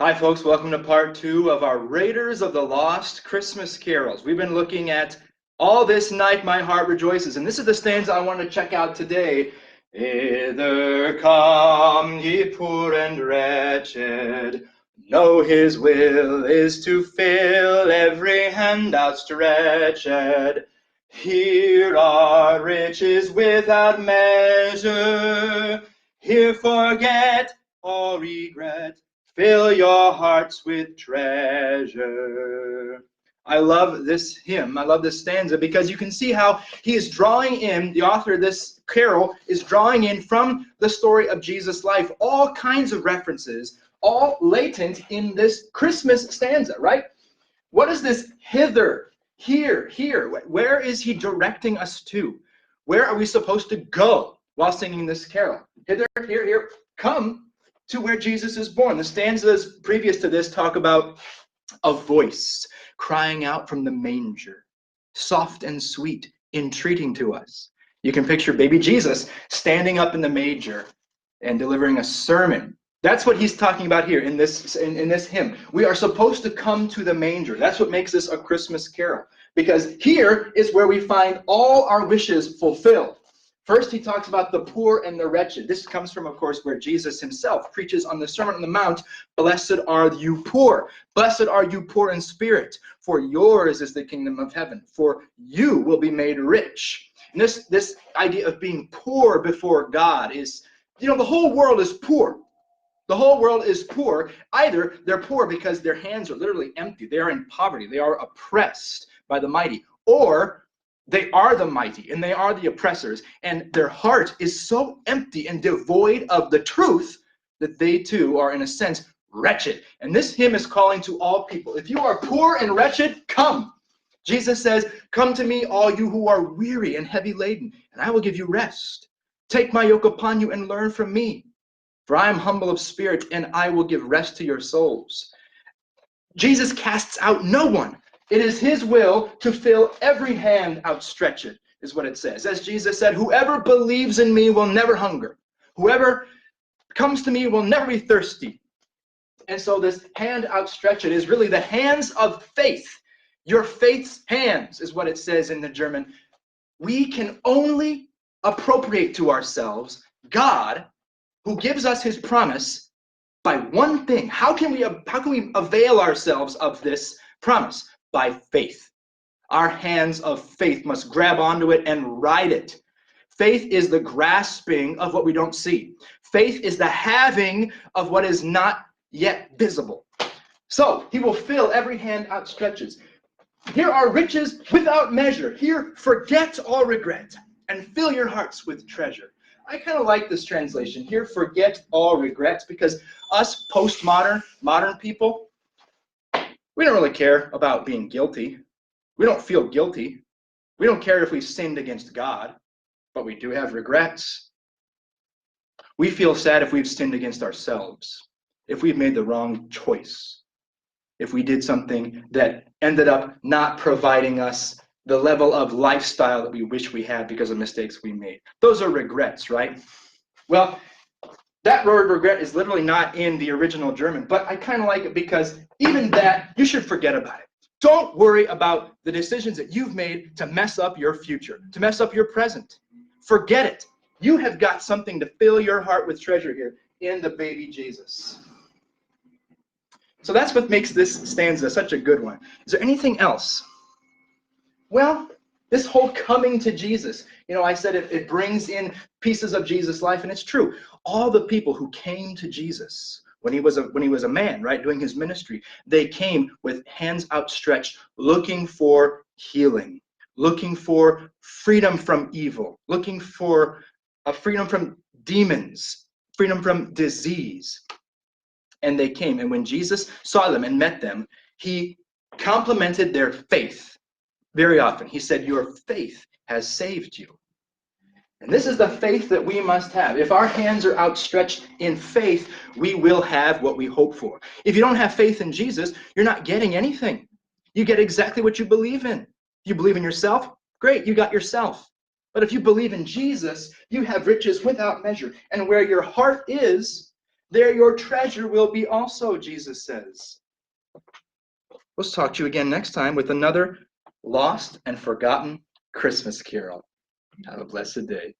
Hi folks, welcome to part 2 of our Raiders of the Lost Christmas Carols. We've been looking at All This Night My Heart Rejoices, and this is the stanza I want to check out today. Hither come, ye poor and wretched, know his will is to fill every hand outstretched. Here are riches without measure, here forget all regret. Fill your hearts with treasure. I love this hymn. I love this stanza because you can see how he is drawing in, the author of this carol is drawing in from the story of Jesus' life, all kinds of references, all latent in this Christmas stanza, right? What is this hither, here? Where is he directing us to? Where are we supposed to go while singing this carol? Hither, here, come to where Jesus is born. The stanzas previous to this talk about a voice crying out from the manger, soft and sweet, entreating to us. You can picture baby Jesus standing up in the manger and delivering a sermon. That's what he's talking about here in this hymn. We are supposed to come to the manger. That's what makes this a Christmas carol, because here is where we find all our wishes fulfilled. First, he talks about the poor and the wretched. This comes from, of course, where Jesus himself preaches on the Sermon on the Mount, "Blessed are you poor. Blessed are you poor in spirit, for yours is the kingdom of heaven. For you will be made rich." And this idea of being poor before God is, the whole world is poor. The whole world is poor. Either they're poor because their hands are literally empty. They are in poverty. They are oppressed by the mighty. Or they are the mighty and they are the oppressors, and their heart is so empty and devoid of the truth that they too are, in a sense, wretched. And this hymn is calling to all people. If you are poor and wretched, come. Jesus says, "Come to me, all you who are weary and heavy laden, and I will give you rest. Take my yoke upon you and learn from me. For I am humble of spirit, and I will give rest to your souls." Jesus casts out no one. It is his will to fill every hand outstretched, is what it says. As Jesus said, "Whoever believes in me will never hunger. Whoever comes to me will never be thirsty." And so this hand outstretched is really the hands of faith. Your faith's hands is what it says in the German. We can only appropriate to ourselves God, who gives us his promise, by one thing. How can we avail ourselves of this promise? By faith. Our hands of faith must grab onto it and ride it. Faith is the grasping of what we don't see. Faith is the having of what is not yet visible. So he will fill every hand outstretches. Here are riches without measure. Here, forget all regret and fill your hearts with treasure. I kind of like this translation. Here, forget all regrets, because us modern people, we don't really care about being guilty. We don't feel guilty. We don't care if we've sinned against God, but we do have regrets. We feel sad if we've sinned against ourselves, if we've made the wrong choice, if we did something that ended up not providing us the level of lifestyle that we wish we had because of mistakes we made. Those are regrets, right? Well, that word regret is literally not in the original German, but I kind of like it because even that, you should forget about it. Don't worry about the decisions that you've made to mess up your future, to mess up your present. Forget it. You have got something to fill your heart with treasure here in the baby Jesus. So that's what makes this stanza such a good one. Is there anything else? Well, this whole coming to Jesus, I said it brings in pieces of Jesus' life, and it's true. All the people who came to Jesus when he was a man, right, doing his ministry, they came with hands outstretched, looking for healing, looking for freedom from evil, looking for freedom from demons, freedom from disease. And they came, and when Jesus saw them and met them, he complimented their faith very often. He said, "Your faith has saved you." And this is the faith that we must have. If our hands are outstretched in faith, we will have what we hope for. If you don't have faith in Jesus, you're not getting anything. You get exactly what you believe in. You believe in yourself? Great, you got yourself. But if you believe in Jesus, you have riches without measure. And where your heart is, There your treasure will be also, Jesus says. We'll talk to you again next time with another lost and forgotten Christmas carol. Have a blessed day.